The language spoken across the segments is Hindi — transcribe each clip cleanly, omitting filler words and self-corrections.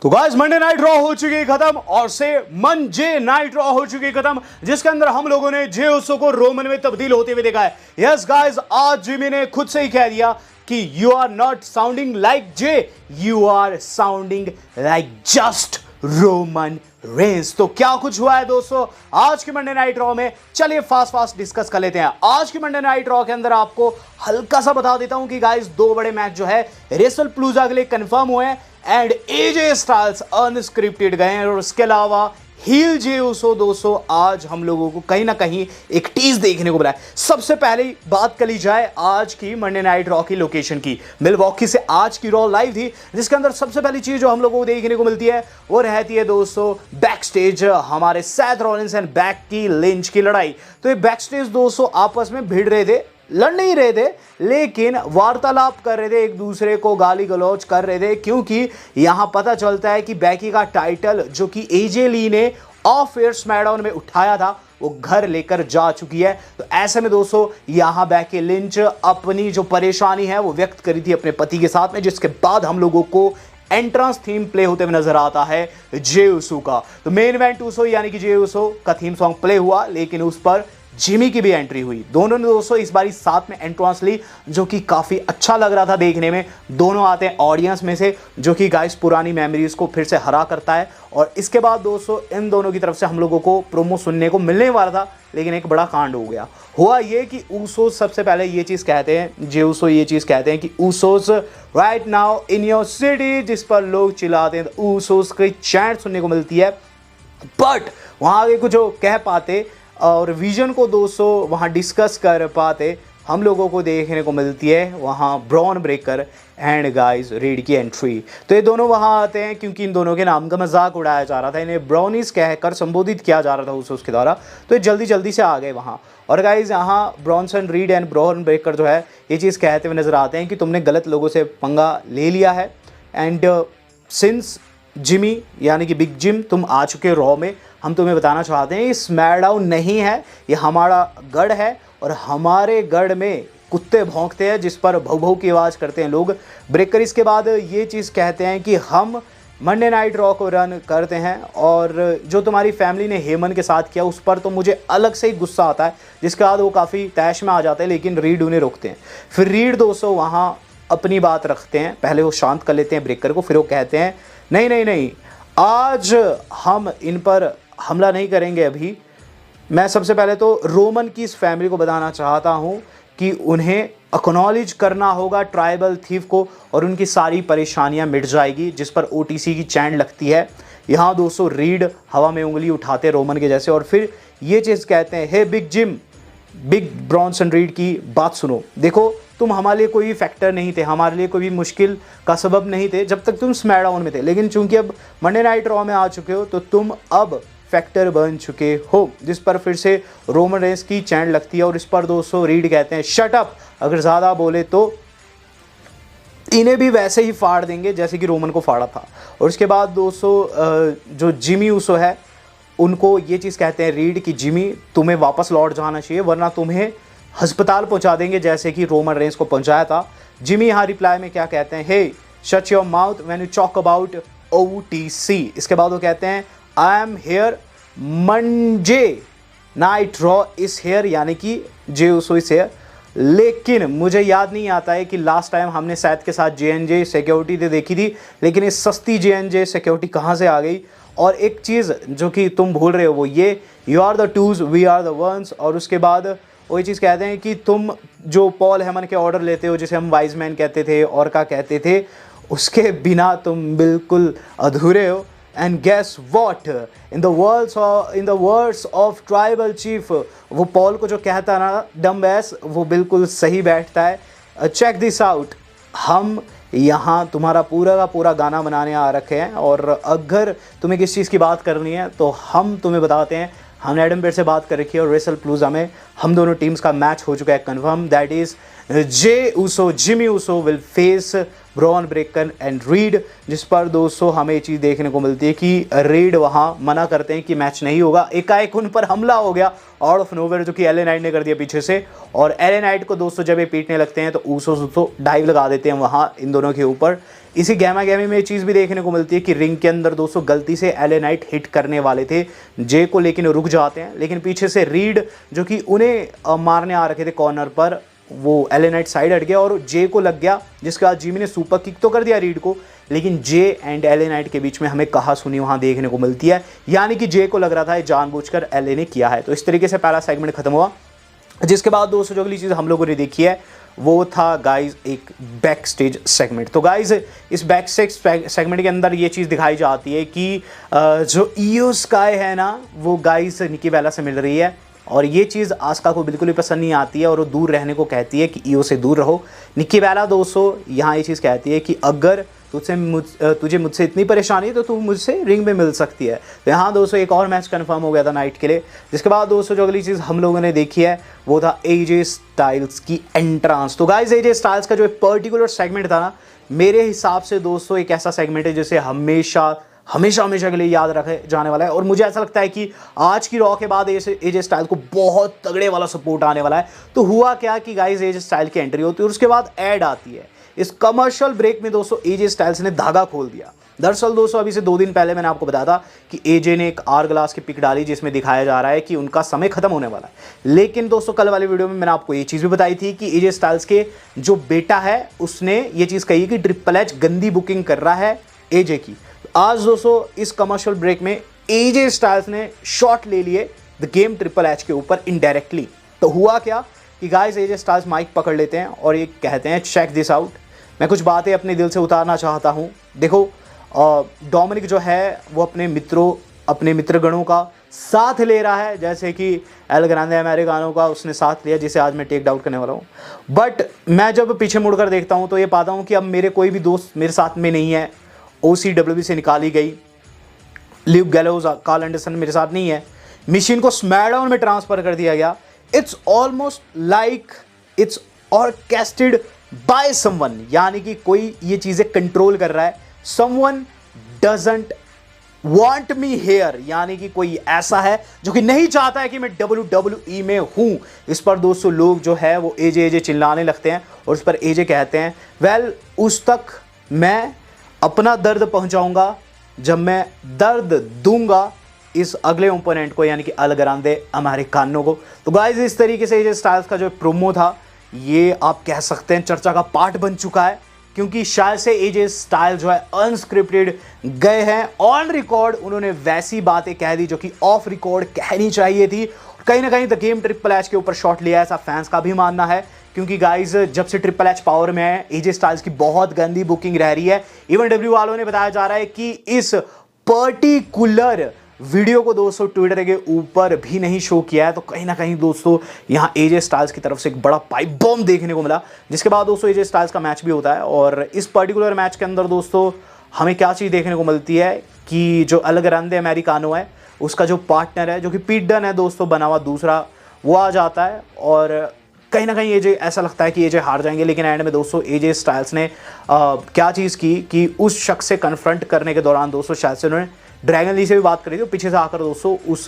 तो गाइस मंडे नाइट रॉ हो चुकी है खत्म और से मंजे नाइट रॉ हो चुकी है खत्म, जिसके अंदर हम लोगों ने जे उसो को रोमन में तब्दील होते हुए देखा है। यस गाइस, आज जिमी ने खुद से ही कह दिया कि you are not sounding like Jey, you are sounding like just Roman Reigns. तो क्या कुछ हुआ है दोस्तों आज की मंडे नाइट रॉ में, चलिए फास्ट डिस्कस कर लेते हैं। आज की मंडे नाइट रॉ के अंदर आपको हल्का सा बता देता हूं कि गाइस दो बड़े मैच जो है रेसल प्लूजा के लिए कंफर्म हुए हैं एंड एजे स्टाइल्स अनस्क्रिप्टेड गए हैं, और उसके अलावा हील जे उसो दोस्तों आज हम लोगों को कहीं ना कहीं एक टीज देखने को मिला है। सबसे पहले बात कर ली जाए आज की मंडे नाइट रॉ की लोकेशन की। मिलवॉकी से आज की रॉ लाइव थी, जिसके अंदर सबसे पहली चीज जो हम लोगों को देखने को मिलती है वो रहती है दोस्तों बैक स्टेज, हमारे Seth Rollins and Becky Lynch की लड़ाई। तो ये बैक स्टेज दोस्तों आपस में भिड़ रहे थे, लड़ नहीं रहे थे लेकिन वार्तालाप कर रहे थे, एक दूसरे को गाली गलौज कर रहे थे, क्योंकि यहां पता चलता है कि बेकी का टाइटल जो कि एजे ली ने ऑफ एयर स्मैकडाउन में उठाया था वो घर लेकर जा चुकी है। तो ऐसे में दोस्तों यहां बेकी लिंच अपनी जो परेशानी है वो व्यक्त करी थी अपने पति के साथ में, जिसके बाद हम लोगों को एंट्रेंस थीम प्ले होते हुए नजर आता है जे उसो का। तो मेन इवेंट उसो यानी कि जे उसो का थीम सॉन्ग प्ले हुआ, लेकिन उस पर जिमी की भी एंट्री हुई। दोनों ने दोस्तों इस बारी साथ में एंट्रेंस ली, जो कि काफी अच्छा लग रहा था देखने में। दोनों आते हैं ऑडियंस में से, जो कि गाइस पुरानी मेमोरीज को फिर से हरा करता है। और इसके बाद दोस्तों इन दोनों की तरफ से हम लोगों को प्रोमो सुनने को मिलने वाला था, लेकिन एक बड़ा कांड हो गया। हुआ ये कि ऊसोस सबसे पहले ये चीज कहते हैं, जे उसो ये चीज कहते हैं कि Usos right now in your city, जिस पर लोग चिल्लाते हैं। तो ऊसोस की चैंट सुनने को मिलती है, बट वहां आगे कुछ कह पाते और विजन को दोस्तों वहाँ डिस्कस कर पाते हम लोगों को देखने को मिलती है वहाँ Bron Breakker and guys read की एंट्री। तो ये दोनों वहाँ आते हैं क्योंकि इन दोनों के नाम का मजाक उड़ाया जा रहा था, इन्हें ब्राउनीज कहकर संबोधित किया जा रहा था उसके द्वारा। तो ये जल्दी से आ गए वहाँ, और गाइस यहाँ Bronson read and Bron Breakker जो है ये चीज़ कहते हुए नजर आते हैं कि तुमने गलत लोगों से पंगा ले लिया है, एंड सिंस जिमी यानी कि बिग जिम तुम आ चुके रॉ में, हम तुम्हें बताना चाहते हैं ये स्मैकडाउन नहीं है, ये हमारा गढ़ है, और हमारे गढ़ में कुत्ते भौंकते हैं जिस पर भौ भौ की आवाज़ करते हैं लोग। ब्रेकर इसके बाद ये चीज़ कहते हैं कि हम मंडे नाइट रॉ को रन करते हैं, और जो तुम्हारी फैमिली ने हेमन के साथ किया उस पर तो मुझे अलग से ही गुस्सा आता है। जिसके बाद वो काफ़ी तैश में आ जाते हैं, लेकिन रीड उन्हें रोकते हैं। फिर रीड दोस्तों वहाँ अपनी बात रखते हैं, पहले वो शांत कर लेते हैं ब्रेकर को, फिर वो कहते हैं नहीं, आज हम इन पर हमला नहीं करेंगे। अभी मैं सबसे पहले तो रोमन की इस फैमिली को बताना चाहता हूं कि उन्हें एक्नॉलेज करना होगा ट्राइबल थीफ को, और उनकी सारी परेशानियां मिट जाएगी, जिस पर ओटीसी की चैंट लगती है। यहाँ दोस्तों रीड हवा में उंगली उठाते रोमन के जैसे, और फिर ये चीज़ कहते हैं, हे big gym, big Bronson read की बात सुनो, देखो तुम हमारे लिए कोई भी फैक्टर नहीं थे, हमारे लिए कोई भी मुश्किल का सबब नहीं थे जब तक तुम स्मैकडाउन में थे, लेकिन चूंकि अब मंडे नाइट रॉ में आ चुके हो तो तुम अब फैक्टर बन चुके हो। जिस पर फिर से रोमन रेंस की चैंट लगती है, और इस पर दोस्तों रीड कहते हैं शट अप, अगर ज़्यादा बोले तो इन्हें भी वैसे ही फाड़ देंगे जैसे कि रोमन को फाड़ा था। और इसके बाद दोस्तों जो जिमी उसो है उनको ये चीज़ कहते हैं रीड कि जिमी तुम्हें वापस लौट जाना चाहिए, वरना तुम्हें अस्पताल पहुंचा देंगे जैसे कि रोमन रेंस को पहुंचाया था। जिमी यहाँ रिप्लाई में क्या कहते हैं, hey shut your mouth when you talk about OTC. इसके बाद वो कहते हैं I am here, Monday night Raw is here, यानी कि जे उसो इज हेयर। लेकिन मुझे याद नहीं आता है कि लास्ट टाइम हमने सैथ के साथ JNJ सिक्योरिटी देखी थी, लेकिन इस सस्ती JNJ सिक्योरिटी कहाँ से आ गई। और एक चीज़ जो कि तुम भूल रहे हो वो ये, you are the twos we are the ones. और उसके बाद वो ये चीज़ कहते हैं कि तुम जो पॉल हेमन के ऑर्डर लेते हो, जिसे हम वाइज मैन कहते थे और क्या कहते थे, उसके बिना तुम बिल्कुल अधूरे हो। And guess what, in the words of tribal chief, वो पॉल को जो कहता है ना डम बैस, वो बिल्कुल सही बैठता है। चेक दिस आउट, हम यहाँ तुम्हारा पूरा का पूरा गाना बनाने आ रखे हैं, और अगर तुम्हें किस चीज़ की बात करनी है तो हम तुम्हें बताते हैं। हमने एडम पेयर से बात कर रखी है, और रेसल प्लूजा में हम दोनों टीम्स का मैच हो चुका है confirm, that is J Uso Jimmy Uso will face Bron Breakker and read. जिस पर दोस्तों हमें ये चीज़ देखने को मिलती है कि रीड वहाँ मना करते हैं कि मैच नहीं होगा। एकाएक उन पर हमला हो गया आउट ऑफ नोवेयर, जो कि एले नाइट ने कर दिया पीछे से, और एले नाइट को दोस्तों जब ये पीटने लगते हैं तो ऊसो डाइव लगा देते हैं वहाँ इन दोनों के ऊपर। इसी गैमा गैमी में ये चीज़ भी देखने को मिलती है कि रिंग के अंदर दोस्तों गलती से एलए नाइट हिट करने वाले थे जे को, लेकिन रुक जाते हैं। लेकिन पीछे से रीड जो कि उन्हें मारने आ रखे थे कॉर्नर पर, वो एलए नाइट साइड हट गया और जे को लग गया, जिसके बाद जिमी ने सुपर किक तो कर दिया रीड को, लेकिन जे एंड एलए नाइट के बीच में हमें कहा सुनी वहाँ देखने को मिलती है, यानी कि जे को लग रहा था जानबूझकर एलए ने किया है। तो इस तरीके से पहला सेगमेंट खत्म हुआ। जिसके बाद दोस्तों जो अगली चीज़ हम लोगों ने देखी है वो था गाइज एक बैक स्टेज सेगमेंट। तो गाइज इस बैक स्टेज सेगमेंट के अंदर ये चीज़ दिखाई जाती है कि जो ईओ स्काई है ना वो गाइज निकी बेला से मिल रही है, और ये चीज़ आस्का को बिल्कुल भी पसंद नहीं आती है और वो दूर रहने को कहती है कि ईओ से दूर रहो। निकी बेला दोस्तों यहाँ ये चीज़ कहती है कि अगर तुझे मुझसे इतनी परेशानी है तो तू मुझसे रिंग में मिल सकती है। तो यहाँ दोस्तों एक और मैच कंफर्म हो गया था नाइट के लिए। जिसके बाद दोस्तों जो अगली चीज़ हम लोगों ने देखी है वो था एजे स्टाइल्स की एंट्रांस। तो गाइज एजे स्टाइल्स का जो एक पर्टिकुलर सेगमेंट था ना, मेरे हिसाब से दोस्तों एक ऐसा सेगमेंट है जिसे हमेशा के लिए याद रखे जाने वाला है, और मुझे ऐसा लगता है कि आज की रॉ के बाद एजे स्टाइल को बहुत तगड़े वाला सपोर्ट आने वाला है। तो हुआ क्या कि गाइज एजे स्टाइल की एंट्री होती है और उसके बाद ऐड आती है। इस कमर्शियल ब्रेक में दोस्तों एजे स्टाइल्स ने धागा खोल दिया। दरअसल दोस्तों अभी से 2 दिन पहले मैंने आपको बताया था कि एजे ने एक आर ग्लास की पिक डाली जिसमें दिखाया जा रहा है कि उनका समय खत्म होने वाला है। लेकिन दोस्तों कल वाली वीडियो में मैंने आपको ये चीज़ भी बताई थी कि एजे स्टाइल्स के जो बेटा है उसने ये चीज़ कही कि ट्रिपल एच गंदी बुकिंग कर रहा है एजे की। आज दोस्तों इस कमर्शियल ब्रेक में एजे स्टाइल्स ने शॉट ले लिए द गेम ट्रिपल एच के ऊपर इनडायरेक्टली। तो हुआ क्या कि गाइस एजे स्टाइल्स माइक पकड़ लेते हैं और ये कहते हैं चेक दिस आउट, मैं कुछ बातें अपने दिल से उतारना चाहता हूँ। देखो डोमिनिक जो है वो अपने मित्रगणों का साथ ले रहा है, जैसे कि एल ग्रांडे अमेरिकानो का उसने साथ लिया जिसे आज मैं टेक डाउन करने वाला हूँ। बट मैं जब पीछे मुड़कर देखता हूँ तो ये पाता हूँ कि अब मेरे कोई भी दोस्त मेरे साथ में नहीं है। OCW से निकाली गई ल्यूक गैलोज, कार्ल एंडरसन मेरे साथ नहीं है। मिशन को स्मैकडाउन में ट्रांसफर कर दिया गया। It's almost like it's orchestrated by someone, यानी कि कोई ये चीजें कंट्रोल कर रहा है। Someone doesn't want me here, यानी कि कोई ऐसा है जो कि नहीं चाहता है कि मैं WWE में हूं। इस पर दोस्तों लोग जो है वो एजे चिल्लाने लगते हैं और उस पर एजे कहते हैं वेल उस तक मैं अपना दर्द पहुंचाऊंगा जब मैं दर्द दूंगा इस अगले ओपोनेंट को, यानी कि एल ग्रांडे अमेरिकानो को। तो गाइस इस तरीके से एजे स्टाइल्स का जो प्रोमो था ये आप कह सकते हैं चर्चा का पार्ट बन चुका है, क्योंकि शायद से एजे स्टाइल जो है अनस्क्रिप्टेड गए हैं, ऑन रिकॉर्ड उन्होंने वैसी बातें कह दी जो कि ऑफ रिकॉर्ड कहनी चाहिए थी। कहीं ना कहीं द गेम ट्रिपल एच के ऊपर शॉट लिया, ऐसा फैंस का भी मानना है, क्योंकि गाइज जब से ट्रिपल एच पावर में है एजे स्टाइल्स की बहुत गंदी बुकिंग रह रही है। इवन डब्ल्यू वालों ने बताया जा रहा है कि इस पर्टिकुलर वीडियो को दोस्तों ट्विटर के ऊपर भी नहीं शो किया है। तो कहीं ना कहीं दोस्तों यहाँ एजे स्टाइल्स की तरफ से एक बड़ा पाइप बॉम्ब देखने को मिला। जिसके बाद दोस्तों एजे स्टाइल्स का मैच भी होता है, और इस पर्टिकुलर मैच के अंदर दोस्तों हमें क्या चीज़ देखने को मिलती है कि जो एल ग्रांडे अमेरिकानो है उसका जो पार्टनर है जो कि पीट डन है दोस्तों बना हुआ दूसरा, वो आ जाता है और कहीं ना कहीं एजे ऐसा लगता है कि एजे हार जाएंगे। लेकिन एंड में दोस्तों एजे स्टाइल्स ने क्या चीज़ की कि उस शख्स से कन्फ्रंट करने के दौरान दोस्तों शायद से उन्होंने ड्रैगन ली से भी बात करी थी, पीछे से आकर दोस्तों उस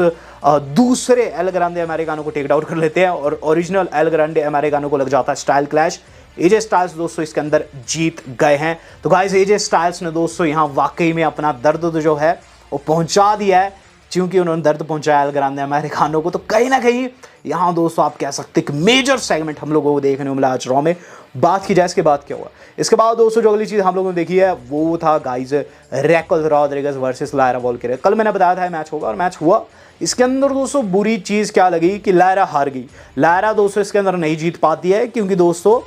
दूसरे एल ग्रांडे अमेरिकानो को टेक आउट कर लेते हैं और ओरिजिनल एल ग्रांडे अमेरिकानो को लग जाता है स्टाइल क्लैश। एजे स्टाइल्स दोस्तों इसके अंदर जीत गए हैं। तो गाइस एजे स्टाइल्स ने दोस्तों यहाँ वाकई में अपना दर्द जो है वो पहुंचा दिया है, क्योंकि उन्होंने दर्द पहुंचाया एल ग्रांडे अमेरिकानो को। तो कहीं ना कहीं यहाँ दोस्तों आप कह सकते हैं कि मेजर सेगमेंट हम लोगों को देखने को मिला आज रॉ में। बात की जाए इसके बाद क्या हुआ, इसके बाद दोस्तों जो अगली चीज़ हम लोगों ने देखी है वो था गाइज रैकल रॉड्रिगेज वर्सेस लायरा वॉल्कियर। कल मैंने बताया था मैच होगा और मैच हुआ। इसके अंदर दोस्तों बुरी चीज़ क्या लगी कि लायरा हार गई। लायरा दोस्तों इसके अंदर नहीं जीत पाती है, क्योंकि दोस्तों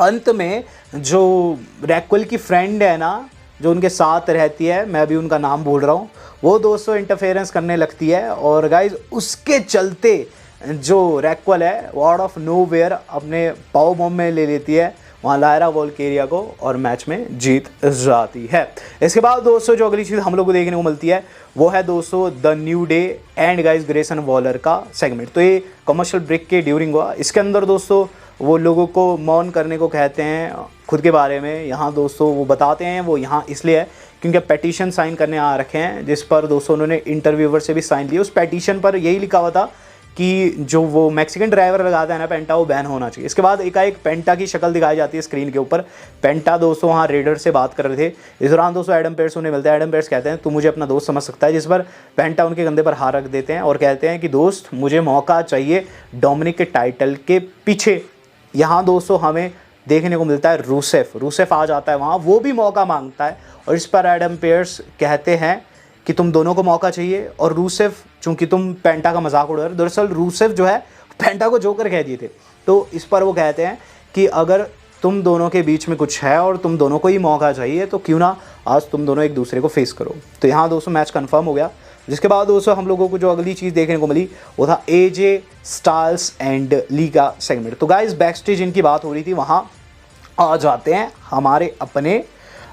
अंत में जो रैकल की फ्रेंड है ना जो उनके साथ रहती है, मैं भी उनका नाम भूल रहा हूँ, वो दोस्तों इंटरफेरेंस करने लगती है और गाइज उसके चलते जो रैकल है वो आउट ऑफ नोवेयर अपने पाव बॉम्ब में ले लेती है वहाँ लायरा वॉल्कियर को और मैच में जीत जाती है। इसके बाद दोस्तों जो अगली चीज़ हम लोग को देखने को मिलती है वो है दोस्तों the new day and guys Grayson Waller का सेगमेंट। तो ये कमर्शियल ब्रेक के ड्यूरिंग हुआ। इसके अंदर दोस्तों वो लोगों को मौन करने को कहते हैं खुद के बारे में। यहाँ दोस्तों वो बताते हैं वो यहाँ इसलिए है क्योंकि पेटिशन साइन करने आ रखे हैं, जिस पर दोस्तों उन्होंने इंटरव्यूवर से भी साइन लिया। उस पेटिशन पर यही लिखा हुआ था कि जो वो मैक्सिकन ड्राइवर लगाता है ना पेंटा, वो बैन होना चाहिए। इसके बाद एकाएक पेंटा की शक्ल दिखाई जाती है स्क्रीन के ऊपर। पेंटा दोस्तों वहाँ रेडर से बात कर रहे थे। इस दौरान दोस्तों एडम पेयर्स उन्हें मिलता है। एडम पेयर्स कहते हैं तू मुझे अपना दोस्त समझ सकता है, जिस पर पेंटा उनके कंधे पर हाथ रख देते हैं और कहते हैं कि दोस्त मुझे मौका चाहिए डोमिनिक के टाइटल के पीछे। यहाँ दोस्तों हमें देखने को मिलता है रूसेफ आ जाता है वहाँ, वो भी मौका मांगता है और इस पर एडम पेयर्स कहते हैं कि तुम दोनों को मौका चाहिए। और रूसेफ, चूंकि तुम पेंटा का मजाक उड़ा रहे हो, दरअसल रूसेफ जो है पेंटा को जोकर कह दिए थे, तो इस पर वो कहते हैं कि अगर तुम दोनों के बीच में कुछ है और तुम दोनों को ही मौका चाहिए तो क्यों ना आज तुम दोनों एक दूसरे को फेस करो। तो यहाँ दोस्तों मैच कंफर्म हो गया। जिसके बाद दोस्तों हम लोगों को जो अगली चीज़ देखने को मिली वो था एजे स्टाइल्स एंड ली का सेगमेंट। तो गाइस बैक स्टेज इनकी बात हो रही थी, वहाँ आ जाते हैं हमारे अपने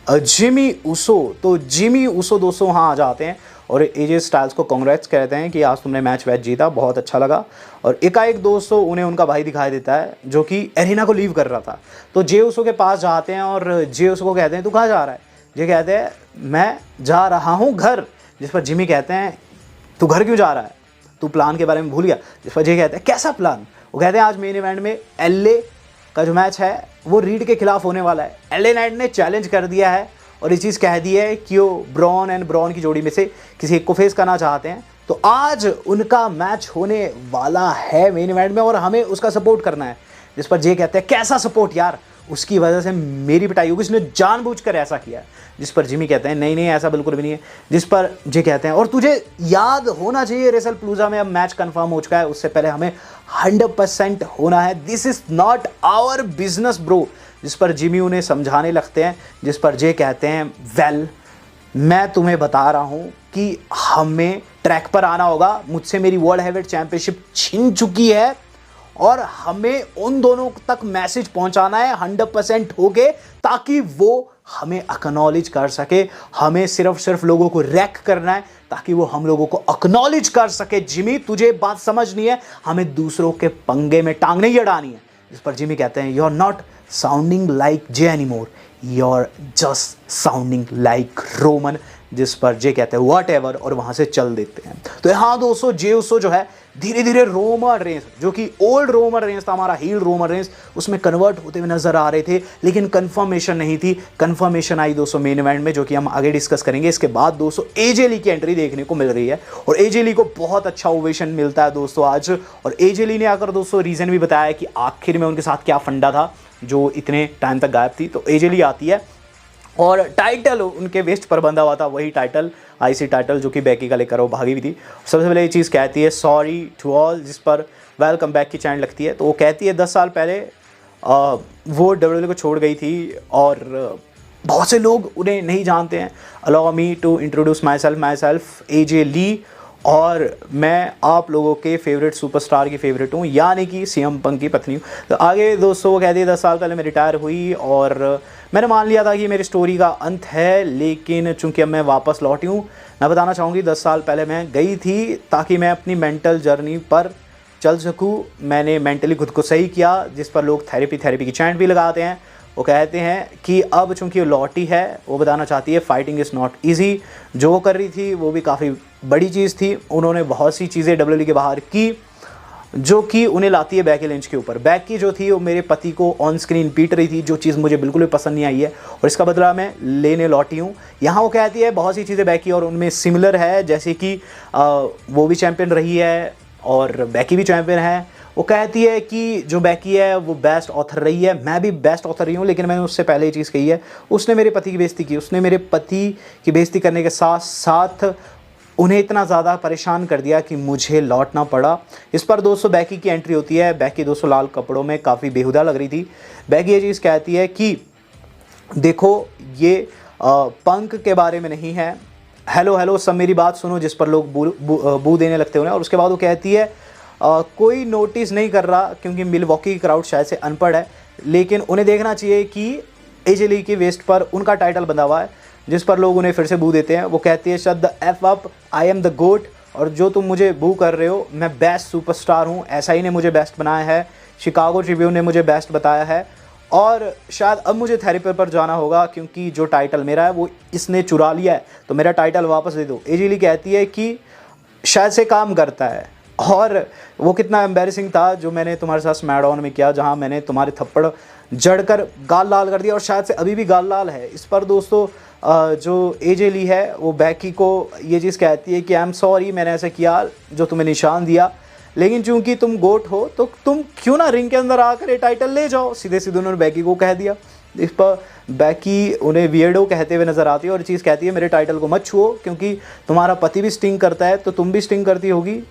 जिमी ऊसो। तो जिमी ऊसो दोस्तों वहाँ आ जाते हैं और एजे स्टाइल्स को कांग्रेट्स कहते हैं कि आज तुमने मैच जीता, बहुत अच्छा लगा। और एकाएक दोस्तों उन्हें उनका भाई दिखाई देता है जो कि एरिना को लीव कर रहा था। तो जे ऊसो के पास जाते हैं और जे ऊसो को कहते हैं तू कहाँ जा रहा है। जे कहते हैं मैं जा रहा हूँ घर। जिस पर जिमी कहते हैं तू घर क्यों जा रहा है, तू प्लान के बारे में भूल गया। जिस पर जे कहते हैं कैसा प्लान। वो कहते हैं आज मेन इवेंट में एलए का जो मैच है वो रीड के खिलाफ होने वाला है। एलए नाइट ने चैलेंज कर दिया है और ये चीज़ कह दी है कि वो ब्रॉन की जोड़ी में से किसी एक को फेस करना चाहते हैं। तो आज उनका मैच होने वाला है मेन इवेंट में और हमें उसका सपोर्ट करना है। जिस पर जे कहते हैं कैसा सपोर्ट यार, उसकी वजह से मेरी पिटाई होगी, इसने जानबूझकर ऐसा किया। जिस पर जिमी कहते हैं नहीं ऐसा बिल्कुल भी नहीं है। जिस पर जे कहते हैं और तुझे याद होना चाहिए रेसल प्लूजा में अब मैच कंफर्म हो चुका है, उससे पहले हमें 100% होना है। This is not our business bro. जिस पर जिमी उन्हें समझाने लगते हैं। जिस पर जे कहते हैं वेल मैं तुम्हें बता रहा हूं कि हमें ट्रैक पर आना होगा, मुझसे मेरी वर्ल्ड हैवीवेट चैंपियनशिप छिन चुकी है और हमें उन दोनों तक मैसेज पहुंचाना है 100% होके, ताकि वो हमें एक्नॉलेज कर सके। हमें सिर्फ लोगों को रैक करना है ताकि वो हम लोगों को एक्नॉलेज कर सके। जिमी तुझे बात समझनी है, हमें दूसरों के पंगे में टांग नहीं अड़ानी है। इस पर जिमी कहते हैं you are not sounding like Jey anymore, you are just sounding like Roman. जिस पर जे कहते हैं व्हाट एवर और वहां से चल देते हैं। तो यहाँ दोस्तों जे उसो जो है धीरे धीरे रोमन रेंस, जो कि ओल्ड रोमन रेंस था हमारा हील रोमन रेंस, उसमें कन्वर्ट होते हुए नजर आ रहे थे, लेकिन कंफर्मेशन नहीं थी। कंफर्मेशन आई दोस्तों मेन इवेंट में, जो कि हम आगे डिस्कस करेंगे। इसके बाद दोस्तों एजे ली की एंट्री देखने को मिल रही है और एजे ली को बहुत अच्छा ओवेशन मिलता है दोस्तों आज। और एजे ली ने आकर दोस्तों रीजन भी बताया कि आखिर में उनके साथ क्या फंडा था जो इतने टाइम तक गायब थी। तो एजे ली आती है और टाइटल उनके वेस्ट पर बंधा हुआ था, वही टाइटल आईसी टाइटल जो कि बैकी का लेकर वो भागी भी थी। सबसे पहले ये चीज़ कहती है सॉरी टू ऑल, जिस पर वेलकम बैक की चैनल लगती है। तो वो कहती है 10 साल पहले वो डब्ल्यूडब्ल्यू को छोड़ गई थी और बहुत से लोग उन्हें नहीं जानते हैं। Allow me to introduce myself AJ Lee, और मैं आप लोगों के फेवरेट सुपरस्टार की फेवरेट हूँ, यानी कि सीएम पंक की पत्नी हूँ। तो आगे दोस्तों वो कहती है 10 साल पहले मैं रिटायर हुई और मैंने मान लिया था कि मेरी स्टोरी का अंत है, लेकिन चूंकि अब मैं वापस लौटी हूँ, मैं बताना चाहूँगी 10 साल पहले मैं गई थी ताकि मैं अपनी मेंटल जर्नी पर चल सकूँ। मैंने मेंटली खुद को सही किया, जिस पर लोग थेरेपी की चैंट भी लगाते हैं। वो कहते हैं कि अब चूंकि वो लौटी है, वो बताना चाहती है फाइटिंग इज़ नॉट ईजी। जो वो कर रही थी वो भी काफ़ी बड़ी चीज़ थी। उन्होंने बहुत सी चीज़ें डब्ल्यूडब्ल्यू के बाहर की जो कि उन्हें लाती है बैकी लिंच के ऊपर। बैकी जो थी वो मेरे पति को ऑन स्क्रीन पीट रही थी, जो चीज़ मुझे बिल्कुल भी पसंद नहीं आई है और इसका बदला मैं लेने लौटी हूँ। यहाँ वो कहती है बहुत सी चीज़ें बैकी और उनमें सिमिलर है, जैसे कि वो भी चैम्पियन रही है और बैकी भी चैम्पियन है। वो कहती है कि जो बैकी है वो बेस्ट ऑथर रही है, मैं भी बेस्ट ऑथर रही हूँ, लेकिन मैंने उससे पहले ये चीज़ कही है, उसने मेरे पति की बेइज्जती की। उसने मेरे पति की बेइज्जती करने के साथ साथ उन्हें इतना ज़्यादा परेशान कर दिया कि मुझे लौटना पड़ा। इस पर दोस्तों बैकी की एंट्री होती है। बैकी दोस्तों लाल कपड़ों में काफ़ी बेहुदा लग रही थी। बैकी ये चीज़ कहती है कि देखो ये पंक के बारे में नहीं है, हेलो सब मेरी बात सुनो, जिस पर लोग बू देने लगते उन्हें। और उसके बाद वो कहती है कोई नोटिस नहीं कर रहा क्योंकि मिलवॉकी की क्राउड शायद से अनपढ़ है, लेकिन उन्हें देखना चाहिए कि एजे ली के वेस्ट पर उनका टाइटल बंधा हुआ है, जिस पर लोग उन्हें फिर से बू देते हैं। वो कहती है shut the F up, I am the GOAT, और जो तुम मुझे बू कर रहे हो मैं बेस्ट सुपरस्टार हूँ। एसआई ने मुझे बेस्ट बनाया है, शिकागो ट्रिब्यून ने मुझे बेस्ट बताया है, और शायद अब मुझे थेरेपी पर जाना होगा क्योंकि जो टाइटल मेरा है वो इसने चुरा लिया है, तो मेरा टाइटल वापस दे दो। एजे ली कहती है कि शायद से काम करता है, और वो कितना एम्बैरेसिंग था जो मैंने तुम्हारे साथ स्मैकडाउन में किया, जहां मैंने तुम्हारे थप्पड़ जड़कर गाल लाल कर दिया, और शायद से अभी भी गाल लाल है। इस पर दोस्तों जो एजे ली है वो बैकी को ये चीज़ कहती है कि आई एम सॉरी, मैंने ऐसा किया जो तुम्हें निशान दिया, लेकिन चूंकि तुम गोट हो तो तुम क्यों ना रिंग के अंदर आकर ये टाइटल ले जाओ। सीधे सीधे उन्होंने बैकी को कह दिया। इस पर बैकी उन्हें वियर्डो कहते हुए नजर आती है और चीज़ कहती है मेरे टाइटल को मत छुओ, क्योंकि तुम्हारा पति भी स्टिंग करता है तो तुम भी स्टिंग करती होगी।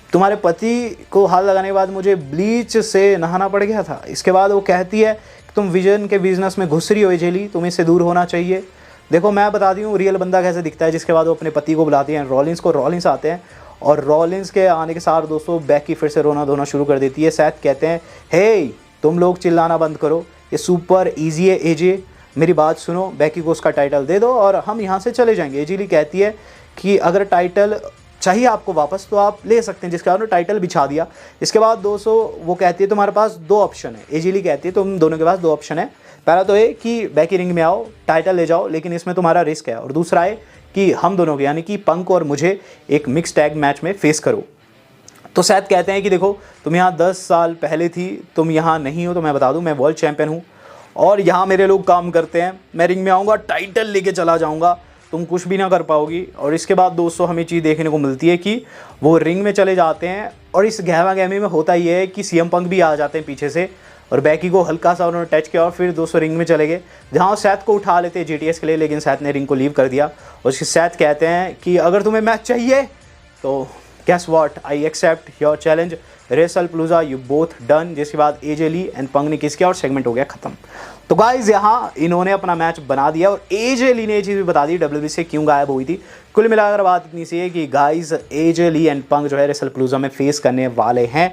तुम्हारे पति को हाथ लगाने के बाद मुझे ब्लीच से नहाना पड़ गया था। इसके बाद वो कहती है कि तुम विजन के बिजनेस में घुस रही हो एजेली, तुम्हें इससे दूर होना चाहिए। देखो मैं बताती हूँ रियल बंदा कैसे दिखता है। जिसके बाद वो अपने पति को बुलाती हैं रॉलिंस को, रॉलिंस आते हैं और रॉलिंस के आने के साथ दोस्तों बैकी फिर से रोना धोना शुरू कर देती है। सैथ कहते हैं हे तुम लोग चिल्लाना बंद करो, ये सुपर ईजी है एजे, मेरी बात सुनो, बैकी को उसका टाइटल दे दो और हम यहाँ से चले जाएंगे। एजेली कहती है कि अगर टाइटल चाहिए आपको वापस तो आप ले सकते हैं, जिसके बाद टाइटल बिछा दिया। इसके बाद दोस्तों वो कहती है तुम्हारे पास दो ऑप्शन है। एजेली कहती है तुम दोनों के पास दो ऑप्शन है, पहला तो ये कि बैकी रिंग में आओ टाइटल ले जाओ, लेकिन इसमें तुम्हारा रिस्क है, और दूसरा है कि हम दोनों के यानी कि पंक और मुझे एक मिक्स टैग मैच में फेस करो। तो शायद कहते हैं कि देखो तुम यहाँ 10 साल पहले थी, तुम यहाँ नहीं हो, तो मैं बता दूँ मैं वर्ल्ड चैंपियन हूँ और यहाँ मेरे लोग काम करते हैं। मैं रिंग में आऊँगा टाइटल लेके चला जाऊँगा, तुम कुछ भी ना कर पाओगी। और इसके बाद दोस्तों हमें चीज़ देखने को मिलती है कि वो रिंग में चले जाते हैं और इस गहमा गहमी में होता ये है कि सीएम पंक भी आ जाते हैं पीछे से और बैकी को हल्का सा उन्होंने टच किया और फिर दोस्तों रिंग में चले गए, जहाँ सैथ को उठा लेते जीटीएस के लिए, लेकिन सैथ ने रिंग को लीव कर दिया। और उसके सैथ कहते हैं कि अगर तुम्हें मैच चाहिए तो guess what, I accept your challenge, Wrestlepalooza you both done. जिसके बाद एजे ली एंड पंग ने किस किया और सेगमेंट हो गया खत्म। तो गाइज यहाँ इन्होंने अपना मैच बना दिया और एजे ली ने ये चीज़ भी बता दी डब्ल्यूबीई से क्यों गायब हुई थी। कुल मिलाकर बात इतनी सी है कि गाइज एजे ली एंड पंग जो है रेसलप्लूजा में फेस करने वाले हैं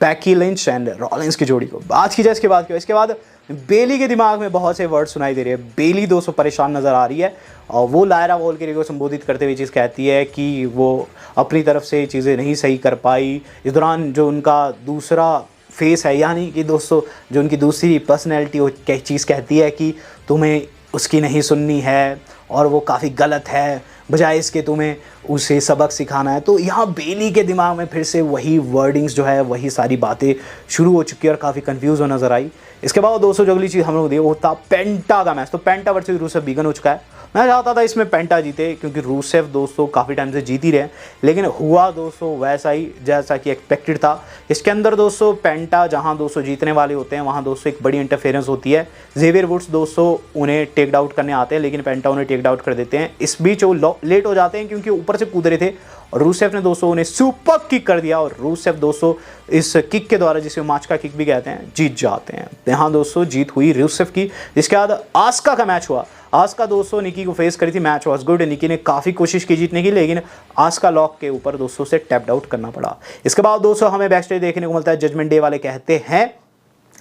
बैकी लिंच एंड रॉलिंस की जोड़ी को। बात की जाए इसके बाद बेली के दिमाग में बहुत से वर्ड सुनाई दे रहे हैं। बेली दोस्तों परेशान नज़र आ रही है और वो लायरा वॉलकिरी को संबोधित करते हुए चीज़ कहती है कि वो अपनी तरफ से चीज़ें नहीं सही कर पाई। इस दौरान जो उनका दूसरा फेस है यानी कि दोस्तों जो उनकी दूसरी पर्सनैलिटी वो चीज़ कहती है कि तुम्हें उसकी नहीं सुननी है और वो काफ़ी गलत है, बजाय इसके तुम्हें उसे सबक सिखाना है। तो यहाँ बेली के दिमाग में फिर से वही वर्डिंग्स जो है वही सारी बातें शुरू हो चुकी है और काफ़ी कंफ्यूज हो नजर आई। इसके बाद दोस्तों जो अगली चीज़ हम लोग देखो वो था पेंटा का मैच। तो पेंटा वर्सेस रूसेफ बिगन हो चुका है। मैं चाहता था इसमें पेंटा जीते क्योंकि रूसेफ दोस्तों काफ़ी टाइम से जीत ही रहे, लेकिन हुआ दोस्तों वैसा ही जैसा कि एक्सपेक्टेड था। इसके अंदर दोस्तों पेंटा जहां दोस्तों जीतने वाले होते हैं वहां दोस्तों एक बड़ी इंटरफेरेंस होती है। जेवियर वुड्स दोस्तों उन्हें टेक आउट करने आते हैं, लेकिन पेंटा उन्हें टेक आउट कर देते हैं। इस बीच वो लेट हो जाते हैं क्योंकि ऊपर से कूद रहे थे और रूसेफ ने दोस्तों उन्हें सुपर किक कर दिया और रूसेफ दोस्तों इस किक के द्वारा जिसे माच का किक भी कहते हैं जीत जाते हैं। यहाँ दोस्तों जीत हुई रूसेफ की। इसके बाद आस्का का मैच हुआ। आस्का दोस्तों निकी को फेस करी थी। Match was good. निकी ने काफ़ी कोशिश की जीतने की, लेकिन आस्का लॉक के ऊपर दोस्तों से टैप्ड आउट करना पड़ा। इसके बाद दोस्तों हमें बैक स्टेज देखने को मिलता है जजमेंट डे वाले कहते हैं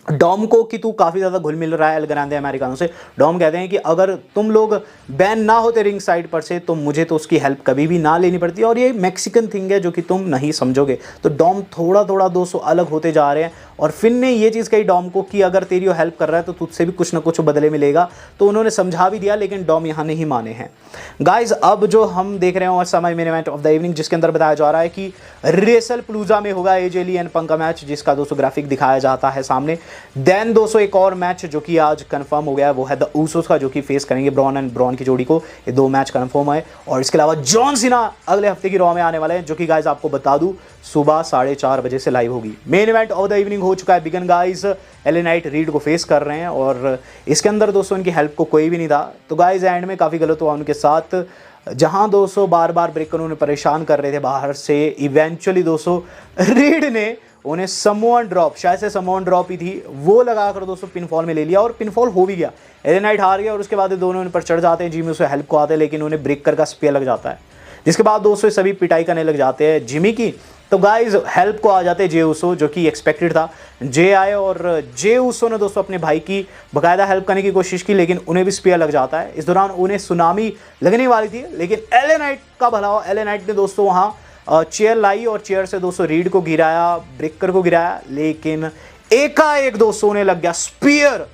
डॉम को कि तू काफ़ी ज़्यादा घुल मिल रहा है एल ग्रांडे अमेरिकानों से। डॉम कहते हैं कि अगर तुम लोग बैन ना होते रिंग साइड पर से तो मुझे तो उसकी हेल्प कभी भी ना लेनी पड़ती और ये मैक्सिकन थिंग है जो कि तुम नहीं समझोगे। तो डॉम थोड़ा थोड़ा दोस्तों अलग होते जा रहे हैं और फिन ने ये चीज़ कही डॉम को कि अगर तेरी हेल्प कर रहा है तो तुझसे भी कुछ ना कुछ बदले मिलेगा। तो उन्होंने समझा भी दिया, लेकिन डॉम यहाँ नहीं माने हैं। गाइज अब जो हम देख रहे हैं समय main event of the evening, जिसके अंदर बताया जा रहा है कि रेसलप्लूजा में होगा एजे ली एंड पंक का मैच, जिसका दोस्तों ग्राफिक दिखाया जाता है सामने। देन दोस्तों एक और मैच जो कि आज कंफर्म हो गया वो है द ऊसोस का, जो कि फेस करेंगे ब्रॉन एंड ब्रॉन की जोड़ी को। ये दो मैच कंफर्म है और इसके अलावा जॉन सीना अगले हफ्ते की रॉ में आने वाले हैं, जो कि गाइज आपको बता दूं सुबह 4:30 बजे से लाइव होगी। Main event of the evening हो चुका है। Begin guys LA Knight Reed को फेस कर रहे हैं और इसके अंदर दोस्तों उनकी हेल्प को कोई भी नहीं था। तो गाइज एंड में काफ़ी गलत हुआ उनके साथ, जहां दोस्तों बार बार ब्रेक कर उन्हें परेशान कर रहे थे बाहर से। इवेंचुअली दोस्तों रीड ने उन्हें समोन ड्रॉप, शायद से समोन ड्रॉप ही थी, वो लगाकर दोस्तों पिनफॉल में ले लिया और पिनफॉल हो भी गया। एले नाइट हार गया और उसके बाद दोनों उन पर चढ़ जाते हैं। जिमी उसे हेल्प को आते हैं, लेकिन उन्हें ब्रेकर का स्पेयर लग जाता है, जिसके बाद दोस्तों सभी पिटाई करने लग जाते हैं जिमी की। तो गाइज हेल्प को आ जाते हैं जे उसो, जो कि एक्सपेक्टेड था। जे आए और जे उसो ने दोस्तों अपने भाई की बाकायदा हेल्प करने की कोशिश की, लेकिन उन्हें भी स्पेयर लग जाता है। इस दौरान उन्हें सुनामी लगने वाली थी, लेकिन एले नाइट का भला हो, एले नाइट ने दोस्तों वहाँ चेयर लाई और चेयर से दोस्तों रीड को गिराया, ब्रेकर को गिराया, लेकिन एकाएक दोस्तों ने लग गया स्पीयर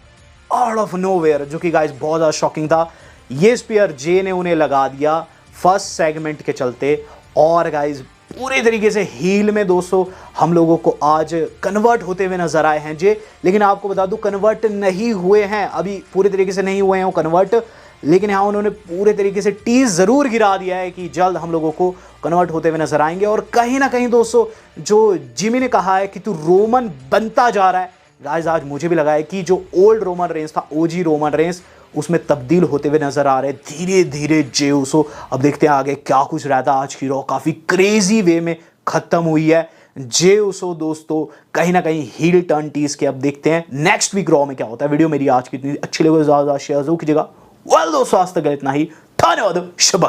आउट ऑफ नोवेयर, जो कि गाइस बहुत ज़्यादा शॉकिंग था। ये स्पीयर जे ने उन्हें लगा दिया फर्स्ट सेगमेंट के चलते और गाइस पूरे तरीके से हील में दोस्तों हम लोगों को आज कन्वर्ट होते हुए नजर आए हैं जे। लेकिन आपको बता दूं कन्वर्ट नहीं हुए हैं, अभी पूरे तरीके से नहीं हुए हैं वो कन्वर्ट, लेकिन हाँ उन्होंने पूरे तरीके से टीज जरूर गिरा दिया है कि जल्द हम लोगों को कन्वर्ट होते हुए नजर आएंगे। और कहीं ना कहीं दोस्तों जो जिमी ने कहा है कि तू रोमन बनता जा रहा है, गाइस आज मुझे भी लगा है कि जो ओल्ड रोमन रेंस था, ओजी रोमन रेंस, उसमें तब्दील होते हुए नजर आ रहे हैं धीरे धीरे जे उसो। अब देखते हैं आगे क्या कुछ रहता है। आज की रॉ काफी क्रेजी वे में खत्म हुई है। जे उसो दोस्तों कहीं ना कहीं हील टर्न टीज के। अब देखते हैं नेक्स्ट वीक रॉ में क्या होता है। वीडियो मेरी आज की इतनी अच्छी लगे ज्यादा शेयर जरूर कीजिएगा। वेल दोस्तों आज तक इतना ही, धन्यवाद, शुभ